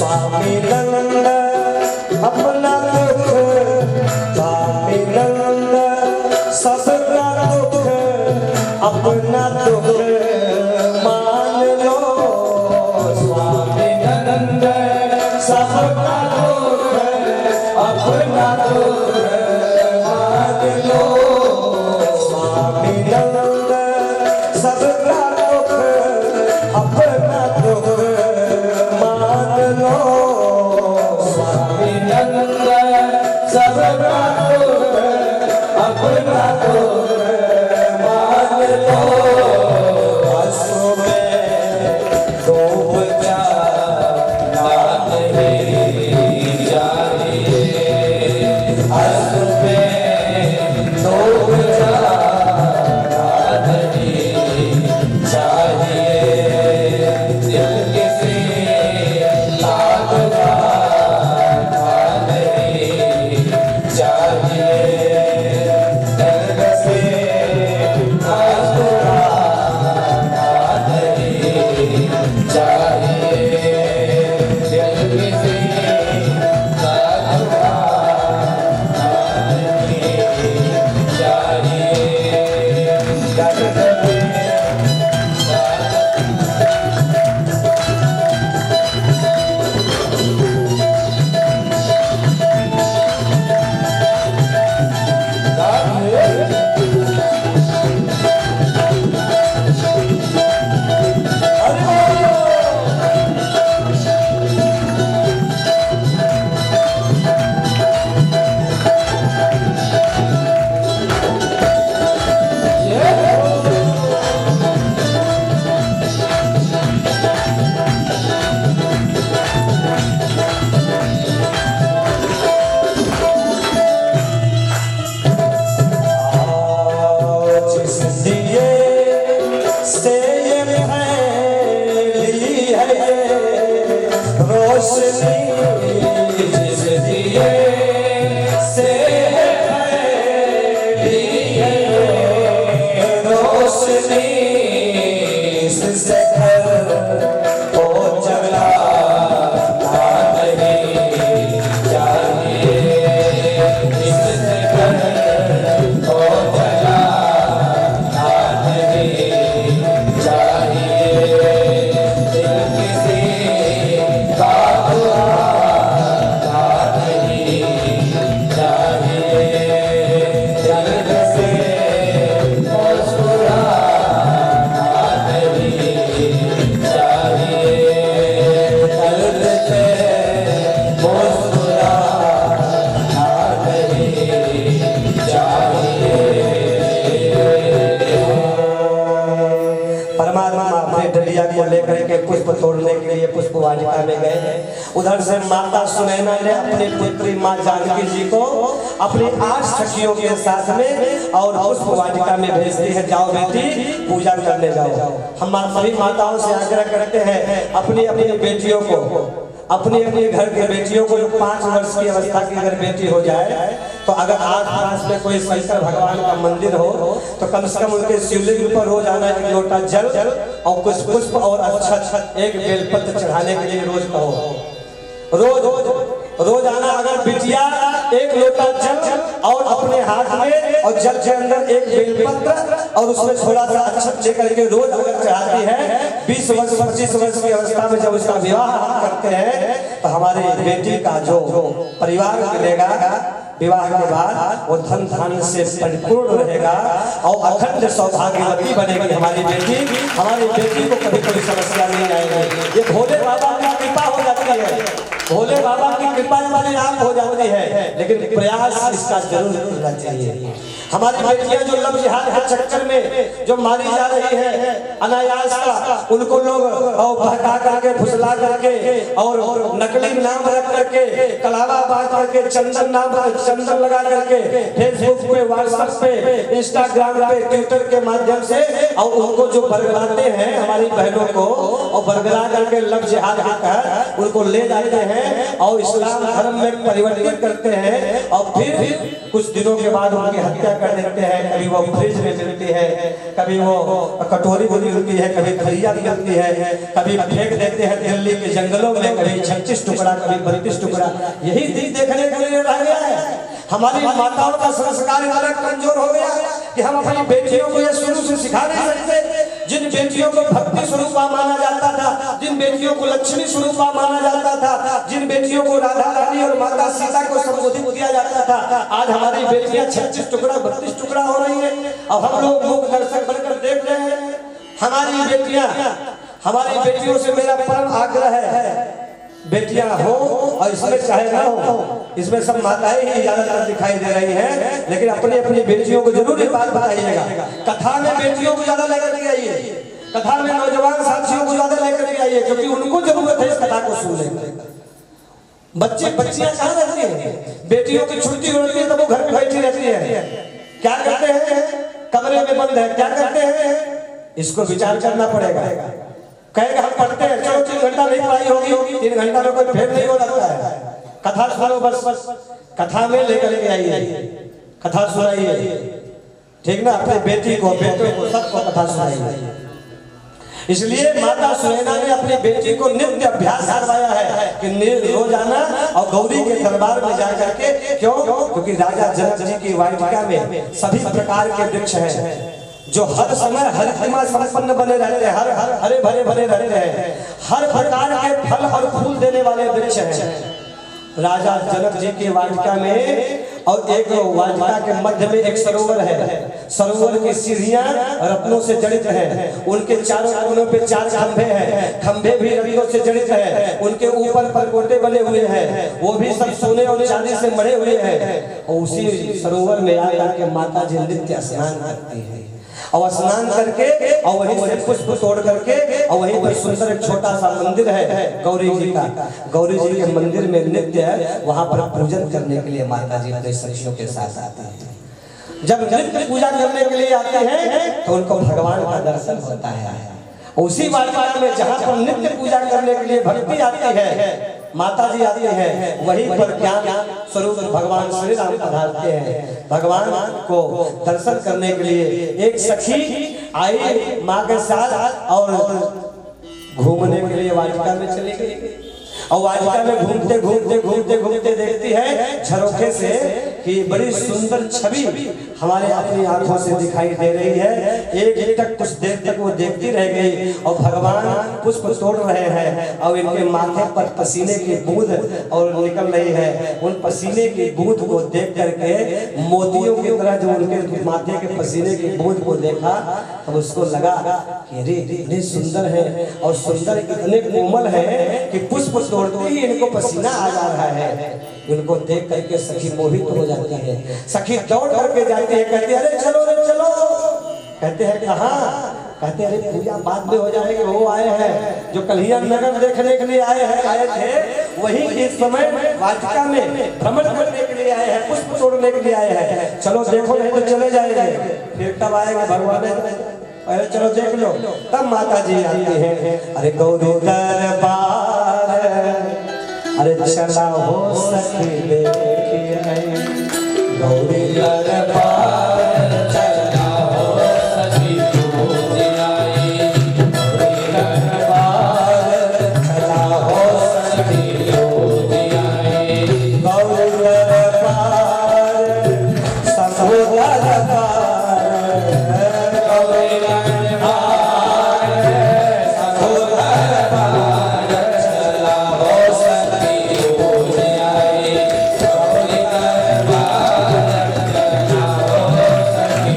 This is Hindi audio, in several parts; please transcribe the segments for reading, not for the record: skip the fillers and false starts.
स्वामी नंद अपना दुख स्वामी नंद सबका दुख अपना दुख मान लो स्वामी नंद सबका दुख अपना दुख मान लो स्वामी नंद सबका दुख अपना दुख मान लो स्वामी नंद सबका दुख अपना दुख मान लो आंसू में डूब जाना नहीं चाहिए आंसू में डूब जाना नहीं चाहिए दिल किसी लाग का नहीं चाहिए दर्द से मुस्कुराना नहीं चाहिए दिल किसी लाग का नहीं चाहिए दर्द से रोशनी जिस दिए से फैली है रोशनी से घर को जला नहीं चाहिए इससे घर को जला नहीं चाहिए दिल किसी का परमात्मा अपने डलिया को लेकर के पुष्प तोड़ने के लिए पुष्प वाटिका में गए। उधर से माता सुनैना ने अपनी पुत्री माँ जानकी जी को अपनी 8 सखियों के साथ में और पुष्प वाटिका में भेजती है, जाओ बेटी पूजा करने जाओ। हम सभी माताओं से आग्रह करते हैं अपनी अपनी बेटियों को अपने घर के बेटियों को जो 5 वर्ष की अवस्था की अगर बेटी हो जाए तो अगर आस-पास में कोई शंकर भगवान का मंदिर हो तो कम से कम उनके शिवलिंग पर रोज आना 1 लोटा जल और कुछ पुष्प और अच्छा 1 बेलपत्र चढ़ाने के लिए रोज कहो। रोज आना। अगर बिटिया 1 लोटा जल और अपने हाथ में और जल के अंदर 1 बेलपत्र और उसमें थोड़ा सा अक्षत लेकर के रोज अगर चढ़ाती है 20 वर्ष 25 वर्ष की अवस्था में जब उसका विवाह करते हैं तो हमारे बेटी का जो परिवार मिलेगा विवाह के बाद वो धन धान से परिपूर्ण रहेगा और अखंड सौभाग्यवती बनेगी हमारी बेटी। हमारी बेटी को कभी कोई समस्या नहीं आएगी। ये भोले बाबा की कृपा हो जाती है, भोले बाबा की कृपा हमारे आप हो जाती है, लेकिन प्रयास इसका जरूर करना चाहिए। हमारी बेटियां जो लव जिहाद के चक्कर में जो मारी जा रही है अनायास का, उनको लोग बहका करके फुसला करके और नकली नाम रख करके कलावा बात करके चंदन लगा करके फेसबुक पे व्हाट्सएप पे इंस्टाग्राम पे ट्विटर के माध्यम से और उनको जो बरगलाते हैं हमारी बहनों को और बरगला करके लव जिहाद के तहत उनको ले जाते हैं हैं और इस्लाम धर्म में परिवर्तित करते हैं और फिर कुछ दिनों के बाद उनकी हत्या कर देते हैं। कभी वो फ्रिज में मिलती है, कभी वो कटोरी में मिलती है, कभी खरिया मिलती है, कभी फेंक देते हैं दिल्ली के जंगलों में, कभी 36 टुकड़ा, कभी 32 टुकड़ा। यही दिन देखने के लिए रह गया है। हमारी माताओं का संस्कार इतना कमजोर हो गया कि हम अपनी बेटियों को ये शुरू से सिखा नहीं सकते। जिन बेटियों को भक्ति स्वरूपा माना जाता था, जिन बेटियों को लक्ष्मी स्वरूपा माना जाता था, जिन बेटियों को राधा रानी और माता सीता को संबोधित किया जाता था, आज हमारी बेटियां 36 टुकड़ा 32 टुकड़ा हो रही है। और हम लोग मूक दर्शक बनकर देख रहे हैं। हमारी बेटियों से मेरा परम आग्रह है, बेटियां हो और इसमें चाहे ना हो, इसमें सब माताएं ही ज्यादातर दिखाई दे रही हैं, लेकिन अपनी अपनी बेटियों को जरूर ये बात बताइएगा। कथा में बेटियों को ज्यादा लेकर के आइए, कथा में नौजवान साथियों को ज्यादा लेकर के आइए, क्योंकि उनको जरूरत है इस कथा को सुनने। बच्चियां कहाँ रहती हैं? बेटियों की छुट्टी होती है तो वो घर में बैठी रहती है। क्या करते हैं? कमरे में बंद है। क्या करते हैं? इसको विचार करना पड़ेगा। कहेगा हम पढ़ते हैं, चलो 3 घंटा नहीं पढ़ाई होगी, 3 घंटा में कोई फेल नहीं हो जाता है। कथा सुनो, बस कथा में लेकर के आइए, कथा सुनाइए, ठीक ना? अपनी बेटी को, बेटों को, सबको कथा सुनाइए। इसलिए माता सुनैना ने अपनी बेटी को नित्य अभ्यास करवाया है कि रोजाना और गौरी के दरबार में जा करके। क्यों? क्योंकि राजा जनक जी की वाटिका में सभी प्रकार के वृक्ष हैं जो हर समय हरिमा संपन्न बने रहते हैं, हरे भरे भरे रहते हैं। हर प्रकार के फल और फूल देने वाले वृक्ष हैं राजा जनक जी की वाटिका में। और एक वाटिका के मध्य में एक सरोवर है। सरोवर की सीढ़ियां रत्नों से जड़ित हैं। उनके चारों कोनों पे 4 खंभे हैं, खंभे भी रत्नों से जड़ित हैं। उनके ऊपर परकोटे बने हुए हैं, वो भी सब सोने और चांदी से मढ़े हुए हैं। और उसी सरोवर में आकर के माता जी नित्य स्नान करती है। और स्नान करके और वहीं से पुष्प तोड़ करके और वहीं पर सुंदर एक छोटा सा मंदिर है गौरी जी का। गौरी जी के मंदिर में नित्य वहां पर पूजन करने के लिए माता जी अपने सखियों के साथ आती हैं। जब नित्य पूजा करने के लिए आते हैं तो उनको भगवान का दर्शन होता है। उसी वाटिका में जहाँ पर नित्य पूजा करने के लिए भक्ति आती है, माता जी आती है, वहीं पर ज्ञान स्वरूप भगवान श्री राम पधारते हैं। भगवान को दर्शन करने के लिए एक सखी आई माँ के साथ और घूमने के लिए वाटिका में चली गई। और वाटिका में घूमते घूमते घूमते घूमते देखती है झरोखे से कि बड़ी सुंदर छवि हमारे अपनी आंखों से दिखाई दे रही है। एक तक कुछ देर तक वो देखती रह गई और भगवान पुष्प तोड़ रहे हैं और इनके माथे पर पसीने की बूंद और निकल रही है। उन पसीने की बूंद को देख करके मोतियों की तरह जो उनके माथे के पसीने की बूंद को देखा तो उसको लगा कि अरे इतने सुंदर है और सुंदर इतने कोमल है कि पुष्प तोड़ते ही इनको पसीना आ जा रहा है। उनको देख करके सखी मोहित हो जाती है। सखी दौड़ करके जाती है, कहती है अरे चलो रे चलो। कहते हैं कहाँ? कहते हैं अरे पूजा बाद में हो जाएगी। वो आए हैं जो कलिया नगर देखने के लिए आए थे, वही इस समय वाटिका में भ्रमण करने के लिए आए हैं, पुष्प तोड़ने के लिए आए हैं। चलो देखो नहीं तो चले जाएंगे, फिर कब आएगा भगवान? अरे चलो देख लो। तब माता जी आती है, अरे गौरी दरबार, अरे चला हो सखी देखिए गौरी दरबार, चला हो सखी पूज आई, गौरी दरबार, चला हो सखी पूज आई, गौरी दरबार, सबो दरबार, गौरी दरबार, सबो दरबार, चला हो सखी पूज आई, गौरी दरबार, चला हो सखी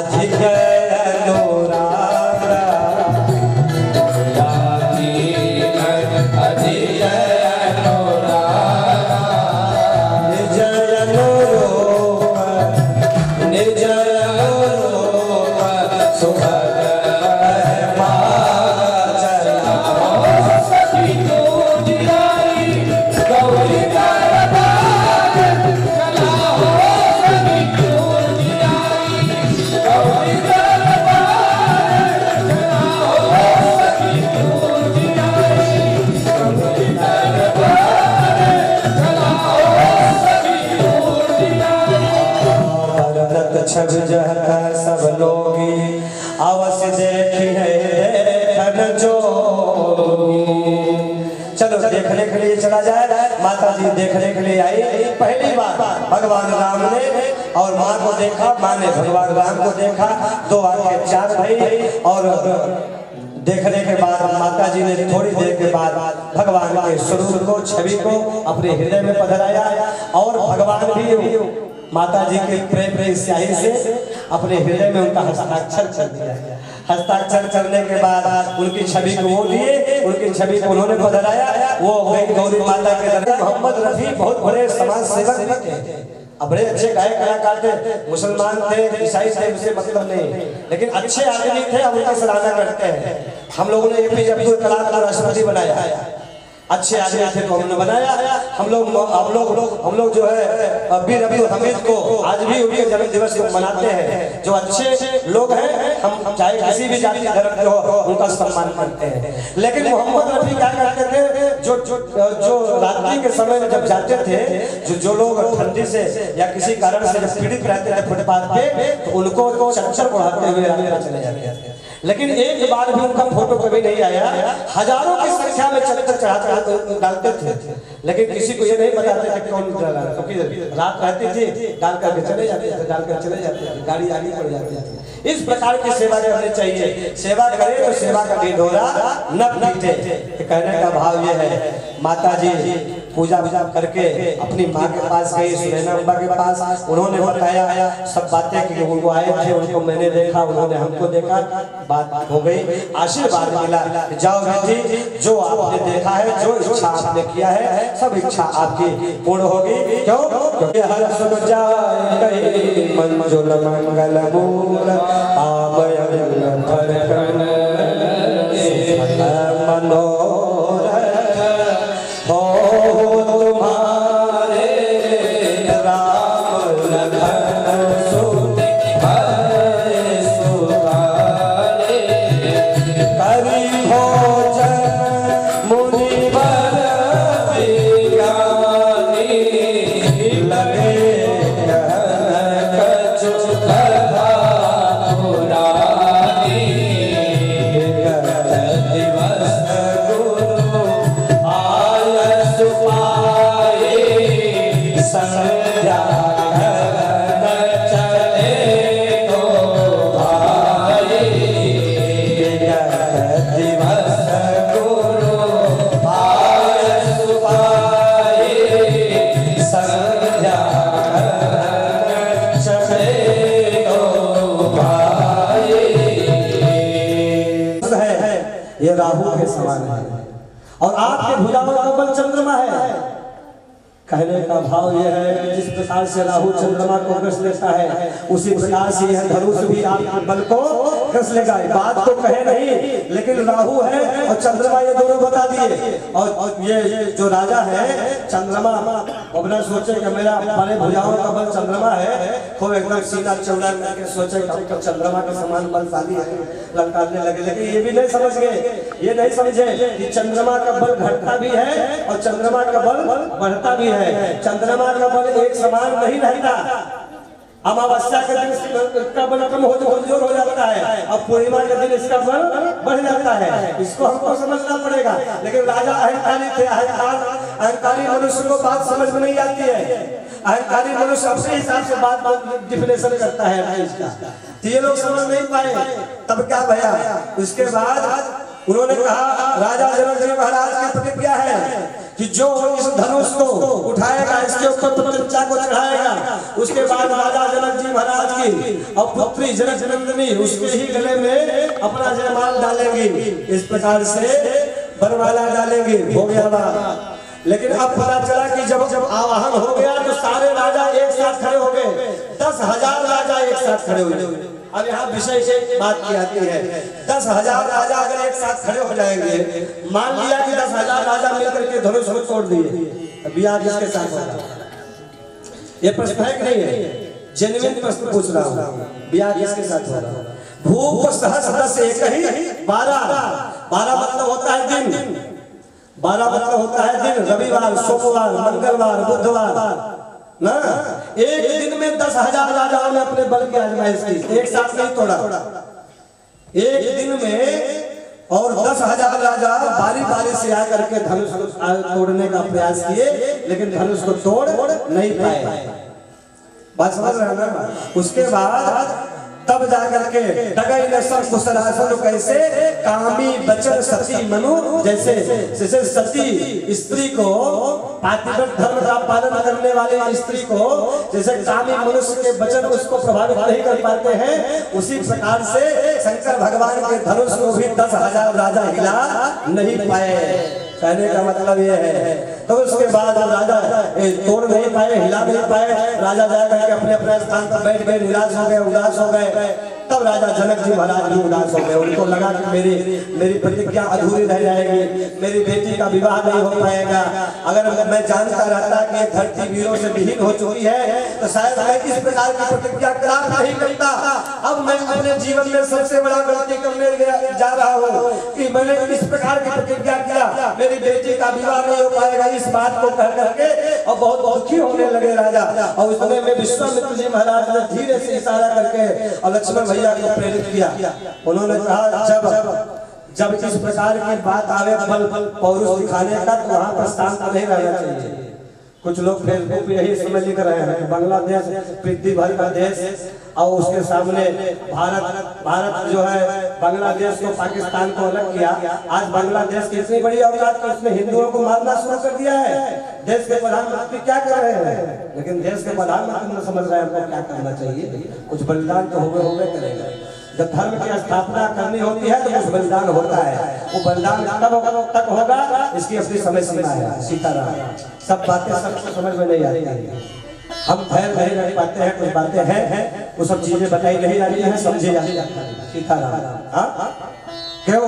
अधिक अनुराग अधिक अनुराग निज अनुरूप निज अनुरूप सुभग छब जहता सब लोगी अवश्य देखी है देखन जोगी। चलो देखने के लिए चला जाए। माता जी देखने के लिए आई। पहली बार भगवान राम ने और माँ को देखा, माँ ने भगवान राम को देखा। दो आगे चार भाई और देखने के बाद माता जी ने थोड़ी देर के बाद भगवान के स्वरूप को छवि को अपने हृदय में पधराया और भगवान भी माता जी के प्रेम की स्याही से अपने हृदय में उनका हस्ताक्षर कर दिया। हस्ताक्षर करने के बाद उनकी छवि को वो लिए, उनकी छवि को उन्होंने पधराया। वो हो गई गौरी माता के दरबार। मोहम्मद रफी बहुत बड़े समाज सेवक भी थे, बड़े अच्छे गायक कलाकार थे, मुसलमान थे, ईसाई थे, उसे मतलब नहीं, लेकिन अच्छे आदमी थे। अब उनका सराहना करते हैं। हम लोगों ने APJ अब्दुल कलाम को राष्ट्रपति बनाया, अच्छे आदमी थे तो हमने बनाया। हम लोग जो है वीर अब्दुल हमीद को आज भी उनके जन्म दिवस को मनाते हैं। जो अच्छे लोग हैं, हम चाहे किसी भी जाति धर्म के हो उनका सम्मान करते हैं। लेकिन मोहम्मद रफी क्या करते थे, जो रात्रि के समय में जब जाते थे, जो लोग ठंडी से या किसी कारण से जब पीड़ित रहते थे फुटपाथ पे, तो उनको चक्कर बढ़ाते हुए रात चले जाते थे। लेकिन एक बार भी उनका फोटो कभी नहीं आया। हजारों की संख्या में चक्कर चढ़ाते डालते थे, लेकिन किसी को ये नहीं बताते थे कौन डाला, क्योंकि रात रहती थी, डाल करके चले जाते थे, डालकर चले जाते थे, गाड़ी आगे पड़ जाती थी। इस प्रकार की सेवा करनी चाहिए। सेवा करें तो सेवा का ढिढोरा न पीटे। कहने का भाव ये है, माता जी पूजा करके अपनी माँ के पास गई, सुनैना अम्बा के पास। उन्होंने बताया सब बातें कि वो आए थे, उनको मैंने देखा, उन्होंने हमको देखा, बात हो गई, आशीर्वाद मिला। जाओ बेटी, जो आपने देखा है, जो इच्छा आपने किया है, सब इच्छा आपकी पूर्ण होगी। क्यों? क्योंकि हर सुन जाए मंजुल मंगल मूल आभयन भरकन मनोरथ हो तुम्हारे राम लखन सुनि भय सुधारे। करि भोजन मुनिवर विज्ञानी लगे कछु कथा पुरानी। दिवस गुरु आलस पाए संध्या चले तो भाई। दिवस गुरु आलस पाए संध्या चले तो भाई। ये राहु के समान है और आपके भुजाओं का बल चंद्रमा है। कहने का भाव यह है कि जिस प्रकार से राहु चंद्रमा को ग्रस लेता है, उसी प्रकार से यह धनुष भी आपके बल को ग्रस लेगा। बात तो कहे नहीं, लेकिन राहु है और चंद्रमा ये दोनों बता दिए। और ये जो राजा है चंद्रमा, अपना सोचे कि मेरा बड़े भुजाओं का बल चंद्रमा है, खूब एकदम सीधा चौड़ा करके सोचे कि चंद्रमा के समान बलशाली है, ललकारने लगे। लेकिन ये भी नहीं समझ गए, ये नहीं समझे कि चंद्रमा का बल घटता भी है और चंद्रमा का बल बढ़ता भी है। चंद्रमा का बल एक समान नहीं रहता। अमावस्या के दिन इसका बल कम कमजोर हो जाता है और पूर्णिमा के दिन इसका बल बढ़ जाता है। इसको हमको समझना पड़ेगा। लेकिन राजा अहंकारी थे, अहंकारी मनुष्य को बात समझ में नहीं आती है। अहंकारी मनुष्य अपने हिसाब से बात डिफिनेशन करता है इसका, तो ये लोग समझ नहीं पाए। तब क्या भैया, उसके बाद उन्होंने कहा, राजा जनक जी महाराज की प्रतिज्ञा है कि जो इस धनुष को उठाएगा, इसके ऊपर प्रत्यंचा को चढ़ाएगा, उसके बाद राजा जनक जी महाराज की और पुत्री जनक जनंदनी उसके ही गले में अपना जयमाल डालेंगे। इस प्रकार से वरमाला डालेंगे। हो गया बात। लेकिन अब पता चला कि जब आवाहन हो गया तो सारे राजा एक साथ खड़े हो गए। 10,000 राजा एक साथ खड़े हुए। अब यहाँ विषय से बात की आती है, 10,000 राजा अगर एक साथ खड़े हो जाएंगे, मान लिया कि 10,000 राजा मिलकर के धनुष को तोड़ दिए, ब्याह किसके साथ होगा? ये प्रश्न है कि नहीं है? जेन्युइन प्रश्न पूछ रहा हूँ। ब्याह किसके साथ होगा? भूप सहस्र एक ही 12 मतलब होता है दिन, 12 मतलब होता है दिन, रविवार, सोमवार, मंगलवार, बुधवार ना। एक दिन में 10,000 राजाओं ने अपने बल की आजमाइश की, एक साथ नहीं तोड़ा। एक दिन में और 10,000 राजा बारी बारी से आकर के धनुष को तोड़ने का प्रयास किए, लेकिन धनुष को तोड़ नहीं पाए। बात समझ रहे हैं ना? उसके बाद तब जाकर के डगई ने सब कुशलासन कैसे कामी बचन सती मनु, जैसे जैसे सती स्त्री को पातिव्रत धर्म का पालन करने वाले स्त्री को जैसे कामी मनुष्य के वचन उसको प्रभावित नहीं कर पाते हैं, उसी प्रकार से शंकर भगवान के धनुष को भी 10,000 राजा हिला नहीं पाए। कहने का मतलब ये है। तो उसके बाद राजा तोड़ नहीं पाए, हिला नहीं पाए, राजा जाकर के अपने अपने स्थान पर बैठ गए, निराश हो गए, उदास हो गए। तब राजा जनक जी महाराज भी उदास हो गए। उनको लगा कि मेरी प्रतिज्ञा अधूरी रह जाएगी, मेरी बेटी का विवाह नहीं हो पाएगा। अगर मैं जानता रहता कि धरती वीरों से विहीन हो चुकी है तो शायद मैं इस प्रकार की प्रतिज्ञा प्राप्त नहीं करता। अब मैं अपने जीवन में सबसे बड़ा गलती करने जा रहा हूँ कि मैंने इस प्रकार की प्रतिज्ञा किया, मेरी बेटी का विवाह नहीं हो पाएगा। इस बात को कह करके और बहुत दुखी होने लगे राजा। और उस समय में विश्वामित्र जी महाराज ने धीरे से इशारा करके और लक्ष्मण भैया को प्रेरित किया। उन्होंने कहा जब इस प्रकार की बात आवे बल पौरुष दिखाने का तो वहां पर शांत नहीं रहना चाहिए। कुछ लोग फेसबुक पे यही समय लिख रहे हैं बांग्लादेश पृथ्वी भर का देश और उसके सामने भारत जो है बांग्लादेश को पाकिस्तान को अलग किया। आज बांग्लादेश की इतनी बड़ी औकात कि उसने हिंदुओं को मारना शुरू कर दिया है। देश के प्रधानमंत्री क्या कर रहे हैं? लेकिन देश के प्रधानमंत्री समझ रहे हैं हमको क्या करना चाहिए। कुछ बलिदान तो होवे करेगा। जब धर्म की स्थापना करनी होती है तो कुछ बलिदान होता है। वो बलिदान तक होगा, इसकी अपनी समय सीमा है। सीताराम सब बातें सबको समझ में नहीं आती है। हम धैर्य नहीं रख पाते हैं, कुछ बातें हैं वो सब चीजें बताई नहीं जाती है, समझी जाती है। सीताराम क्यों?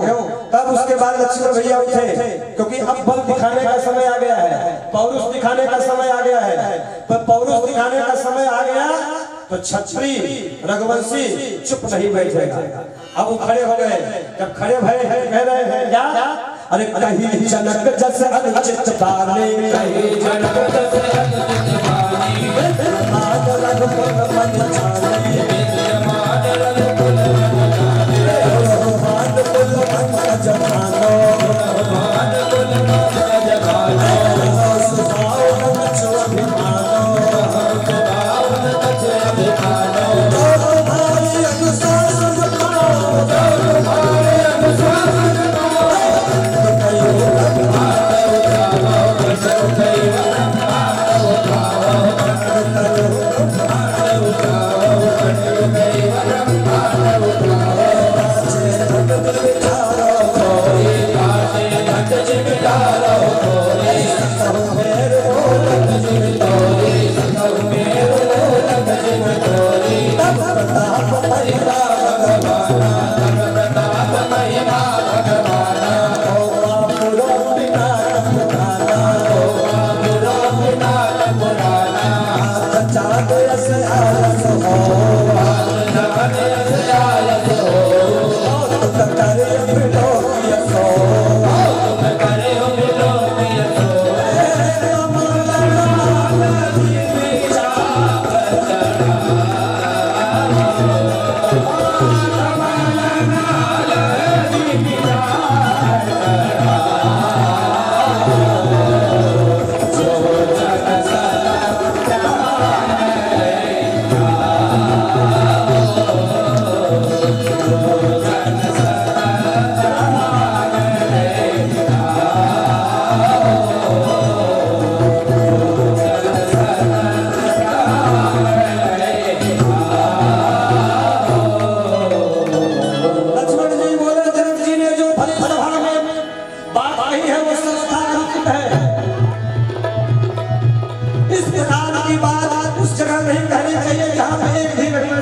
तब उसके बाद लक्ष्मण भैया उठे, क्योंकि अब बल दिखाने का समय आ गया है, पौरुष दिखाने का समय आ गया है। तो पौरुष दिखाने का समय आ गया तो क्षत्रिय रघुवंशी चुप नहीं बैठेगा। अब वो खड़े हो गए। जब खड़े भय कह रहे हैं क्या? अरे कहीं जनक जस अनुचित बाने, कहीं जनक जस अनुचित बाने, मान रघुकुल मन जाने, मान रघुकुल मन जाने, मान कुल पंकज भानो, मान कुल पंकज भानो, सुभाव रंग चोभिमानो, सुभाव रंग चोभिमानो, तुम्हारी अनुशासन पाओ, तुम्हारी अनुशासन पाओ,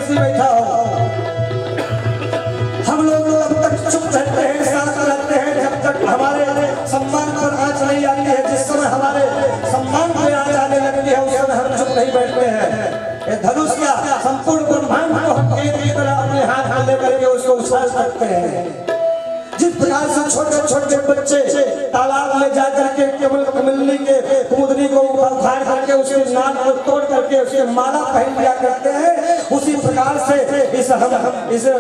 कुर्सी बैठा हो। हम लोग अब तक चुप रहते हैं, शांत रहते हैं जब तक हमारे सम्मान पर आंच नहीं आती है। जिस समय हमारे सम्मान पर आंच आने लगती है उस समय हम चुप नहीं बैठते हैं। ये धनुष का संपूर्ण ब्रह्मांड को हम केंद्र की तरह अपने हाथ में लेकर के उसको उछाल सकते हैं। जिस प्रकार से छोटे छोटे बच्चे तालाब में जाकर के केवल कमलनी के कुमुदनी को उखाड़ करके उसके नाक को तोड़ करके उसके माला पहन लिया करते हैं, उसी प्रकार से इस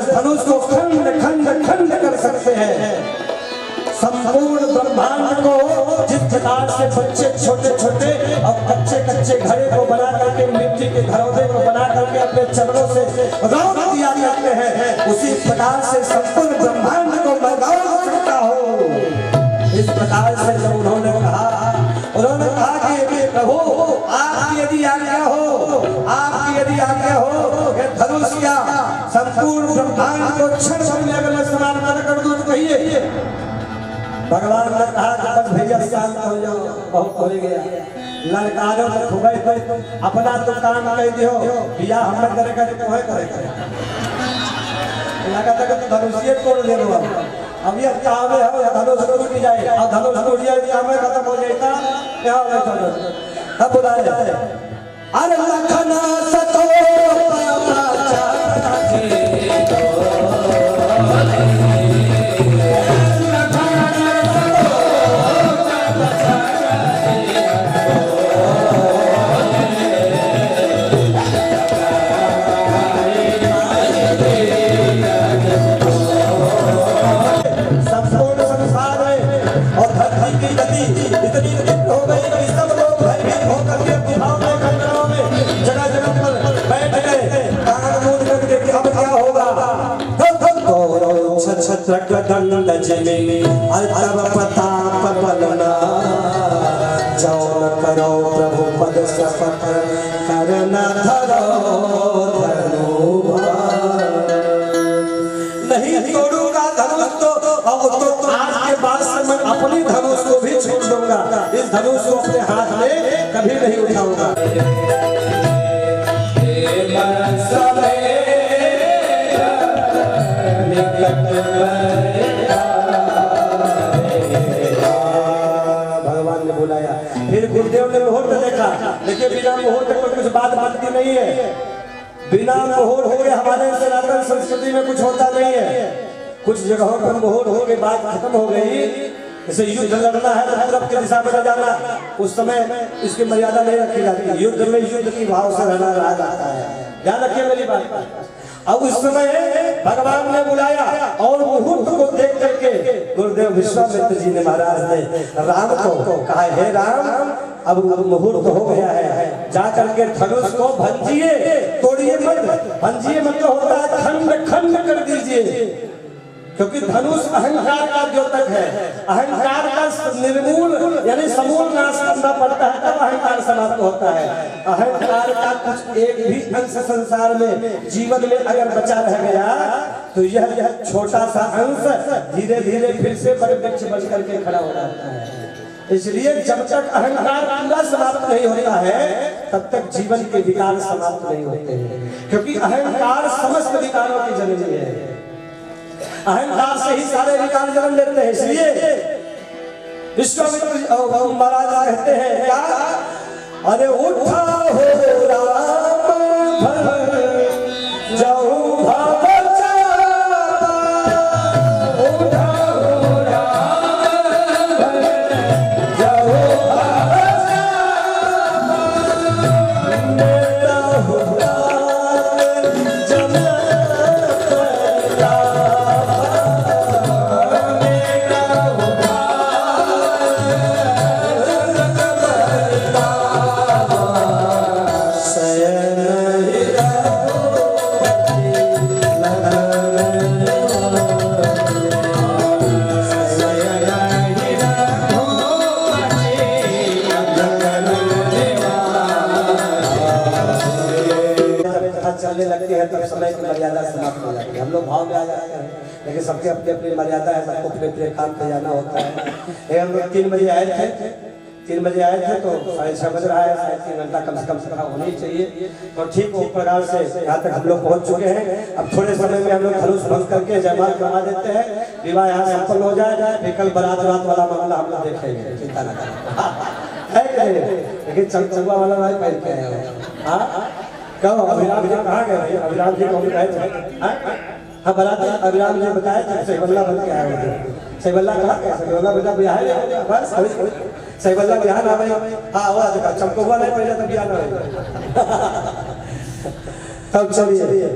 धनुष को खंड खंड खंड कर सकते हैं। संपूर्ण ब्रह्मांड को जिस प्रकार से बच्चे छोटे छोटे और कच्चे कच्चे घड़े को बना करके मिट्टी के घरौंदे को बना करके अपने चरणों से रौंद दिया करते हैं, उसी प्रकार से संपूर्ण ब्रह्मांड को मैं रौंद सकता हूँ। इस प्रकार से जब उन्होंने कहा कि प्रभु आपकी यदि आज्ञा हो, आपकी यदि आज्ञा हो, धनुष का संपूर्ण ब्रह्मांड को क्षण भर में अगर मैं समाप्त कर दूं तो कहिए। भगवान ने कहा कि बस भैया शांत हो जाओ, बहुत हो गया, ललकारो में खुबे अपना तो काम कह दियो, बिया हम करेगा तो है करेगा। लगा तक धनुषिए तोड़ दे लो। अब ये काम है धनुष टूट जाए और धनुष टूट जाए काम खत्म हो जाएगा। क्या है अब बुलाए अरे लखना सतो करो प्रभु पद शपथ करना धरो नहीं तोड़ूंगा धनुष तो आज के बाद से मैं अपनी धनुष को भी छोड़ दूंगा। इस धनुष को अपने हाथ में कभी नहीं उठाऊंगा। भगवान ने बुलाया, फिर गुरुदेव ने मुहूर्त देखा, लेकिन बिना मुहूर्त को कुछ बात बनती नहीं है। बिना मुहूर्त हो गए हमारे सनातन संस्कृति में कुछ होता नहीं है। कुछ जगहों पर मुहूर्त हो गए, बात खत्म हो गई। जैसे युद्ध लड़ना है तो पूरब की दिशा में जाना, उस समय इसकी मर्यादा नहीं रखी जाती। युद्ध में युद्ध की भाव से रहना रहा जाता है। ध्यान रखिए मेरी बात। अब उस समय भगवान ने बुलाया और मुहूर्त को देख करके गुरुदेव विश्वामित्र जी ने महाराज ने राम को कहा, हे राम अब मुहूर्त हो गया है, जा करके धनुष को भंजिए, तोड़िए मत। भंजिए मतलब होता है खंड खंड कर दीजिए, क्योंकि धनुष अहंकार का द्योतक है। अहंकार का निर्मूल यानी समूल नाश करना पड़ता है, तब अहंकार समाप्त होता है। अहंकार का कुछ एक भी अंश संसार में जीवन में अगर बचा रह गया तो यह छोटा सा अंश धीरे धीरे फिर से बड़े वृक्ष बन करके खड़ा हो जाता है। इसलिए जब तक अहंकार पूरा समाप्त नहीं होता है तब तक जीवन के विकार समाप्त नहीं होते हैं, क्योंकि अहंकार समस्त विकारों की जननी है। अहंकार से ही सारे विकार जन्म लेते हैं। इसलिए विश्वामित्र महाराज कहते हैं क्या, अरे उठा हो राम जाओ चलने लगती है तब समय की मर्यादा समाप्त हो जाती है। हम लोग भाव में आ जाते हैं, लेकिन सबके अपनी अपनी मर्यादा है, सबको अपने अपने काम पे जाना होता है। हम लोग 3 बजे आए थे, 3 बजे आए थे तो 6:30 बज रहा है, 3.5 घंटा कम से कम सफा होना ही चाहिए। तो ठीक वो प्रकार से यहाँ तक हम लोग पहुँच चुके हैं। अब थोड़े समय में हम लोग धनुष भंग करके जयमाल करवा देते हैं, विवाह यहाँ संपन्न हो जाए, फिर कल बारात रात वाला मामला हम लोग देखेंगे, चिंता न करें। लेकिन चमचुआ वाला भाई पहन के आए हो। हाँ कहो अभिराम जी कहाँ गए भाई? अभिराम जी को बताए थे, हाँ बारात अभिराम जी बताए थे सैबल्ला बन के आए हुए। सैबल्ला कहाँ गए? सैबल्ला बेटा बिहार है बस, सैबल्ला बिहार ना भाई। हाँ वो देखा चमकुआ नहीं पहले तो बिहार ना तब चलिए।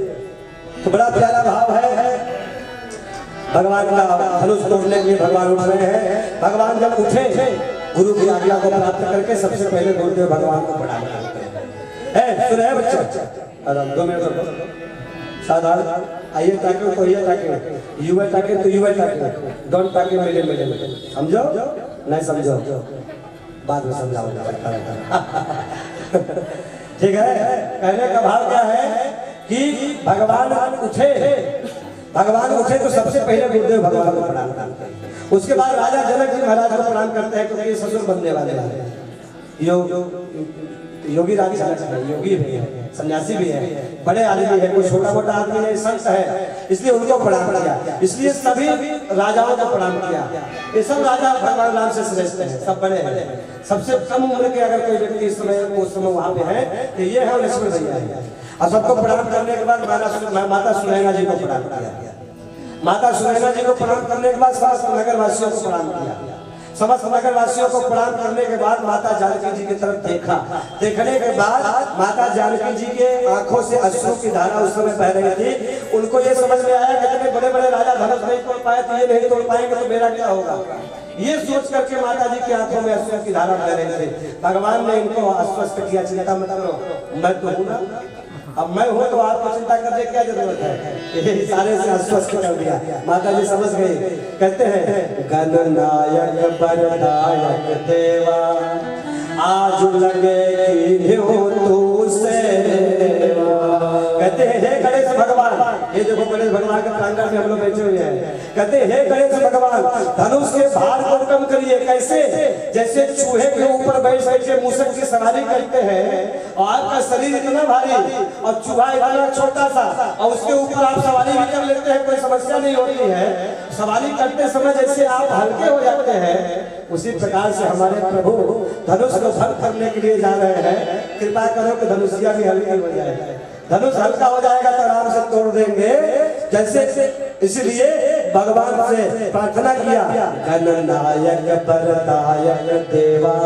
तो बड़ा प्यारा भाव है भगवान का, धनुष तोड़ने के लिए भगवान उठ रहे हैं। भगवान जब उठे गुरु की आज्ञा को प्राप्त करके सबसे पहले गुरुदेव भगवान को प्रणाम करते हैं। सुन रहे बच्चे 2 मिनट साधारण आइए ताकि तो ये ताकि युवा ताकि तो युवा ताकि डोंट ताकि मेरे समझो नहीं समझो बाद में समझाऊंगा। ठीक है, कहने का भाव क्या है कि भगवान उठे तो सबसे पहले गुरुदेव भगवान को प्रणाम करते हैं। उसके बाद राजा जनक जी महाराज को प्रणाम करते हैं क्योंकि ससुर बनने वाले हैं। योगी राजा योगी भी है, सन्यासी भी है, बड़े आदमी है, कोई छोटा मोटा आदमी नहीं, संत है, इसलिए उनको प्रणाम किया। इसलिए सभी राजाओं को प्रणाम किया। ये सब राजा भगवान राम से श्रेष्ठ हैं, सब बड़े हैं। सबसे कम उम्र के अगर कोई व्यक्ति इस समय वहाँ पे है तो ये है लक्ष्मण भैया। और सबको प्रणाम करने के बाद माता सुनैना जी को प्रणाम किया। माता सुनैना जी को प्रणाम करने के बाद समस्त नगर वासियों को प्रणाम किया। समस्त नगर वासियों को प्रणाम करने के बाद माता जानकी जी की तरफ देखा। देखने के बाद माता जानकी जी के आंखों से अश्रु की धारा उस समय बह रही थी। उनको ये समझ में आया कि इतने बड़े बड़े राजा धनुष नहीं तोड़ पाए तो ये नहीं तोड़ पाएंगे तो मेरा क्या होगा। ये सोच करके माता जी की आंखों में अश्रु की धारा बह रही थी। भगवान ने इनको आश्वस्त किया, चिंता मत करो, मैं तो हूँ ना, अब मैं हूँ तो आपको चिंता करने क्या जरूरत है। ये इशारे से आश्वस्त कर दिया। माता जी समझ गई, कहते हैं गणनायक बरदायक देवा आज लगे कि तू सेवा। कहते हैं हे गणेश भगवान, ये देखो गणेश भगवान के प्रांगण में हम लोग बैठे हुए हैं। कहते हैं हे गणेश भगवान धनुष के भार को कम करिए। कैसे? जैसे चूहे के ऊपर बैठ के मूसक की सवारी करते हैं और आपका शरीर इतना भारी और चूहा इतना छोटा सा और उसके ऊपर आप सवारी भी कर लेते हैं, कोई समस्या नहीं होती है। सवारी करते समय जैसे आप हल्के हो जाते हैं, उसी प्रकार से हमारे प्रभु धनुष को भंग करने के लिए जा रहे हैं। कृपा करो कि धनुषिया भी हल्की हो जाए। धनुष हल्का हो जाएगा तो आराम से तोड़ देंगे। जैसे इसलिए भगवान से प्रार्थना किया, गणनायक बरदायक देवा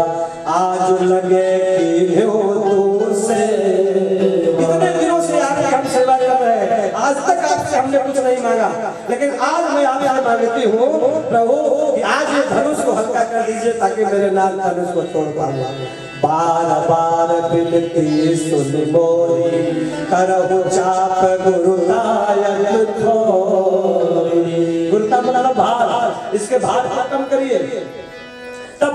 आज लगे कि तू से। इतने दिनों से आपकी हम सेवा कर रहे हैं, आज तक आपसे हमने कुछ नहीं मांगा, लेकिन आज मैं आपसे मांगती हूँ प्रभु कि आज ये धनुष को हल्का कर दीजिए ताकि मेरे नाम धनुष को तोड़ पाऊंगा। बार बार बिनती सुन मोरी करहु चाप गुरुदायक थोरी। गुरुता मतलब भार, इसके भार को कम करिए। तब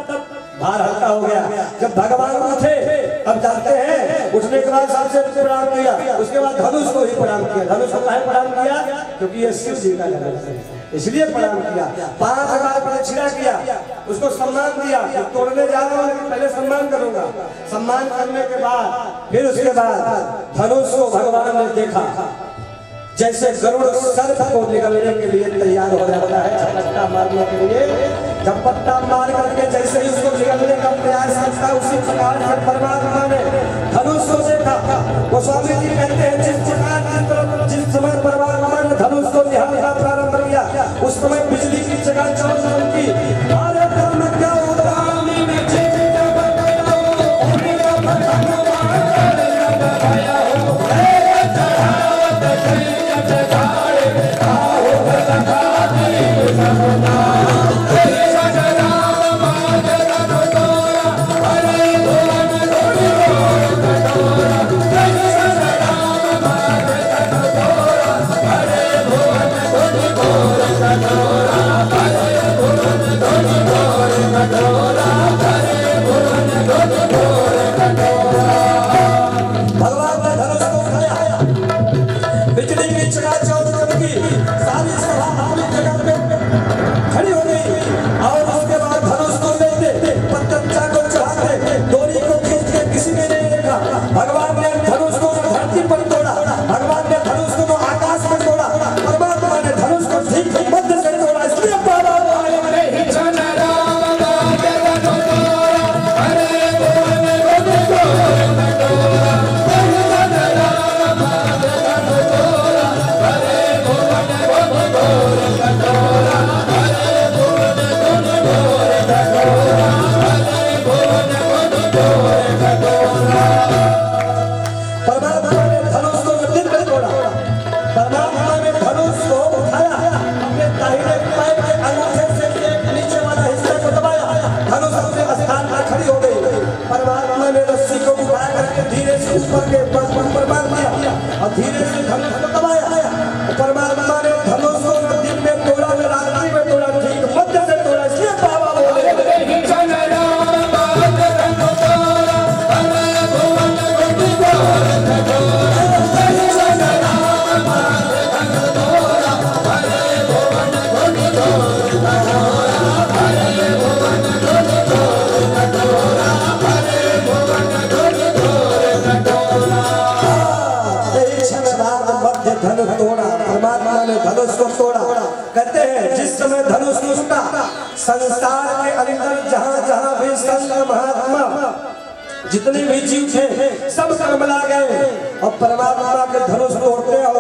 भार हल्का हो गया। जब भगवान उठे तब जानते हैं, उठने के बाद सबसे प्रणाम किया, उसके बाद धनुष को ही प्रणाम किया। धनुष को प्रणाम किया क्योंकि ये शिव जी का धनुष है, इसलिए प्रणाम किया। 5 बार प्रदक्षिणा किया, उसको सम्मान दिया। तोड़ने जा रहा हूँ लेकिन पहले सम्मान करूंगा। सम्मान करने के बाद फिर उसके बाद धनुष को भगवान ने देखा। जैसे गरुड़ सर्प को निगलने के लिए तैयार हो जाता है झपट्टा मारने के लिए, झपट्टा मार करके जैसे ही उसको निगलने का प्रयास करता है, उसी प्रकार से परमात्मा ने धनुष को देखा। गोस्वामी जी कहते हैं जिस समय परमात्मा ने धनुष को निहारना प्रारंभ किया उस समय बिजली की जगह चमकी। अरे क्या संसार के अंदर जहाँ जहाँ भी संत महात्मा जितने भी जीव थे सब कर्मला गए और परमात्मा के धनुष तोड़ते और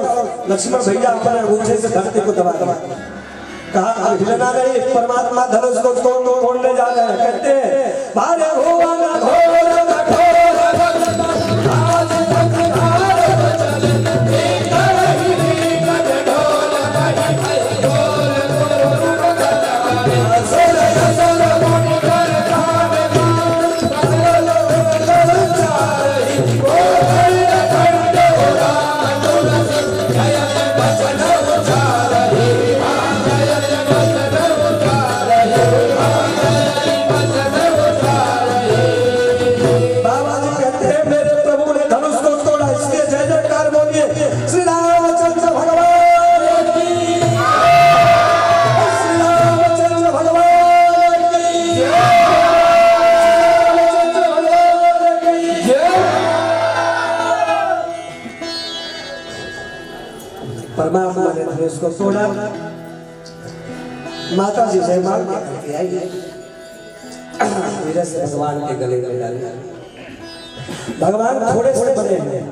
लक्ष्मण भैया अपने अंगूठे से धरती को दबा दबा कहा हिलना नहीं, परमात्मा धनुष को तोड़ने जा रहे हैं। कहते हैं भारे भुवन घोर परमात्मा ने धनुष को तोड़ा। माता जी जयमाल करके आई वीर से भगवान के गले में डाली। भगवान थोड़े से बड़े हैं,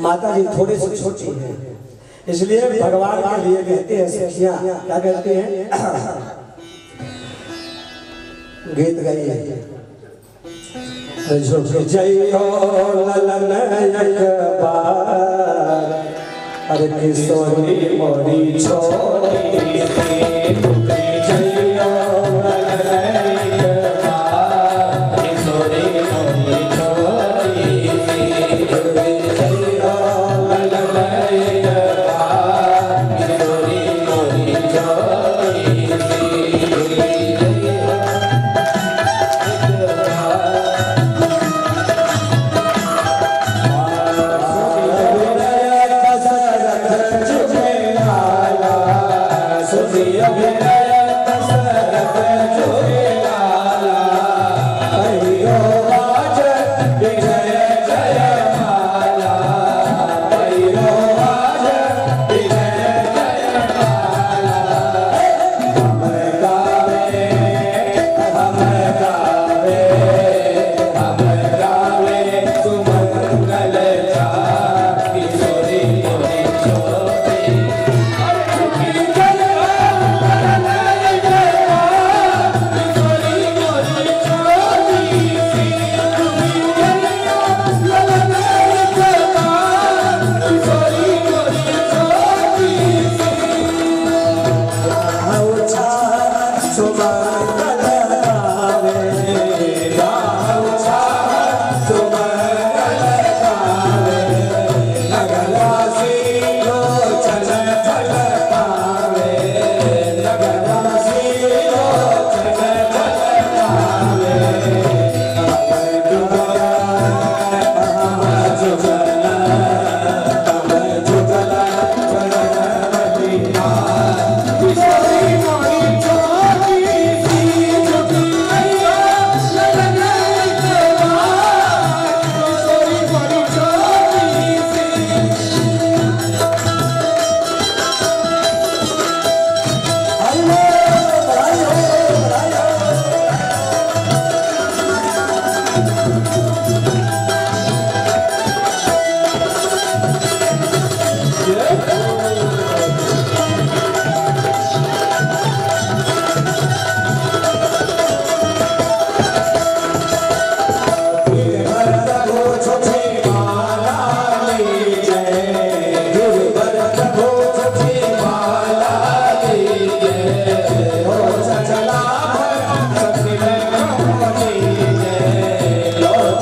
माता जी थोड़ी सी छोटी है, इसलिए भगवान के लिए कहते हैं सखियां क्या कहते हैं, गीत गाइए झुक जइयो ललन एक बार, अरे किशोरी मोरी छोरी झुक जइयो ललन एक बार, किशोरी मोरी छोरी झुक जइयो ललन एक बार, किशोरी मोरी छोरी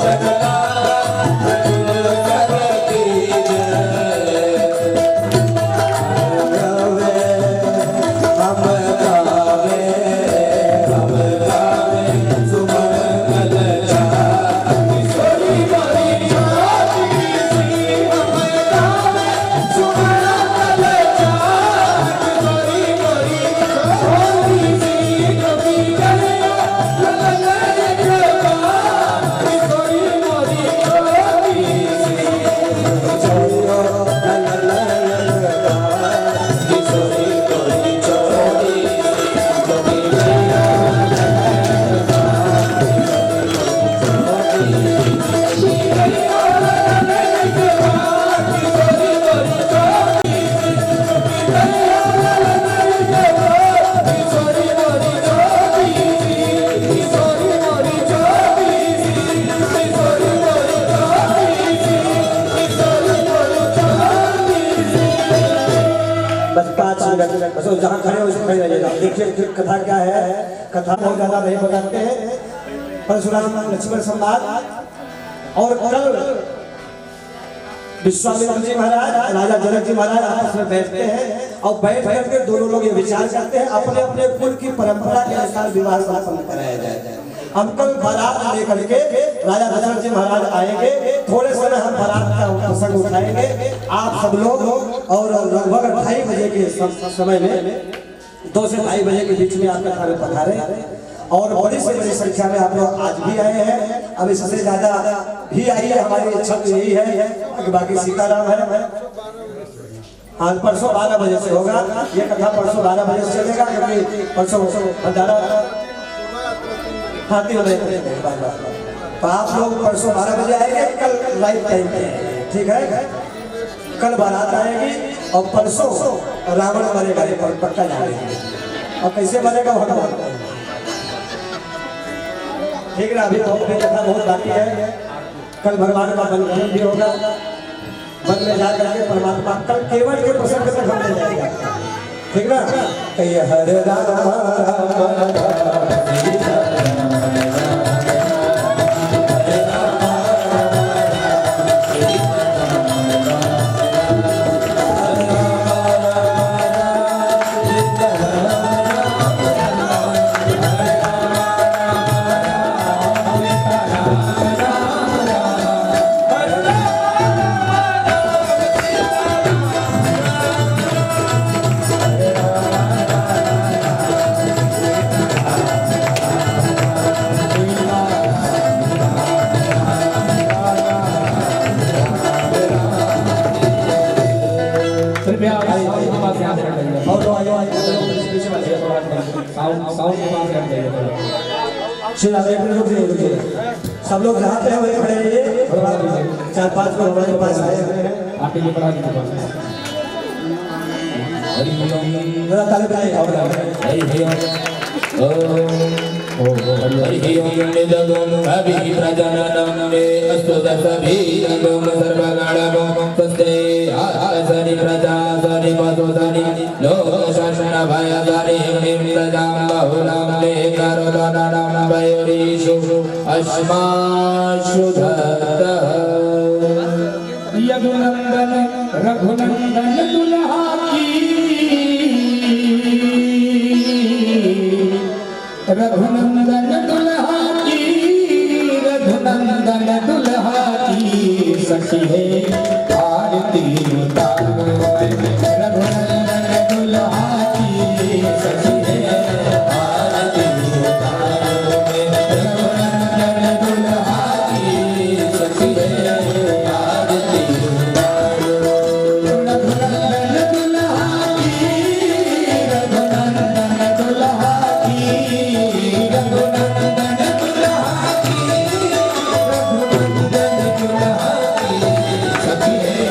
चला अच्छा जहाँ खड़े हो उसको खड़े रहिएगा। देखिए कथा क्या है, कथा बहुत ज्यादा नहीं बताते हैं। परशुराम लक्ष्मण संवाद और कल विश्वामित्र जी महाराज राजा जनक जी महाराज आपस में बैठते हैं और बैठ करके दोनों लोग ये विचार करते हैं अपने अपने कुल की परंपरा के अनुसार विवाह संपन्न कराया जाए। हम कल बारात लेकर के राजा दशरथ जी महाराज आएंगे, थोड़े समय हम बारात का प्रसंग उठाएंगे। आप सब लोग और लगभग 2:30 बजे के समय में 2 से 2:30 बजे के बीच में आपके घर में पधारे और बड़ी से बड़ी संख्या में आप लोग आज भी आए हैं। अब इससे ज्यादा भी आई है, हमारी इच्छा यही है कि बाकी सीताराम है। आज परसों 12 बजे से होगा ये कथा, परसों 12 बजे से चलेगा क्योंकि परसों भंडारा हाथी हो रहे। तो आप लोग परसों 12 बजे आएंगे, कल लाइव टाइम पे, ठीक है। कल बारात आएगी और परसों रावण मरेगा, ये पक्का जाएगा। और कैसे मरेगा भगवान, ठीक है। अभी कथा बहुत बाकी है। कल भगवान का बंधन भी होगा, वन में जा करके परमात्मा कल केवल के प्रसंग तक हम ले जाएगा, ठीक ना। कहिए हरे सब लोग जहाँ पे हैं वहीं खड़े रहिए। 4-5 लोग हमारे पास आए हैं, आप ये पढ़ा दीजिए। जरा ताली बजाइए। यदुनंदन रघुनंदन दुल्हा की, रघुनंदन दुल्हा की, रघुनंदन दुल्हा की सखी है आरती उतारो। रघुनंदन दुल्हा की सखी है आरती उतारो। रघुनंदन दुल्हा की सखी है आरती उतारो। रघुनंदन दुल्हा की, रघुनंदन दुल्हा की, रघुनंदन दुल्हा की, रघुनंदन दुल्हा की सखी है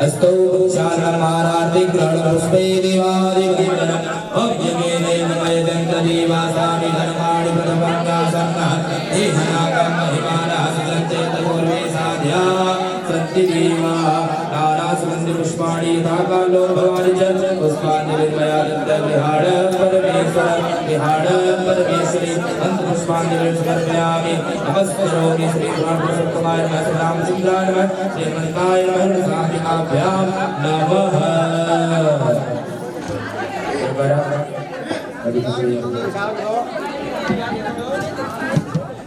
अस्तौ शालमारार्ति ग्रहणपुष्पे देवादिवन्दनं अव्यमेने नमयदन्तदेवासानि धर्माणि प्रथमङ्गासन्नः देहनागं महिमानः सञ्चेतपूर्वे साध्या सत्यदेवा नानासुगन्धिपुष्पाणि ताकालो भवानि च पुष्पाञ्जलिर्मया दत्तविहार परमेश्वरी अन्तपुष्पाञ्जलिं समर्पयामि नमस्करोमि श्रीगुरुपुरुषोत्तमाय नमः श्रीरामचन्द्राय नमः श्रीमन्ताय नमः शान्तिकाभ्यां नमः।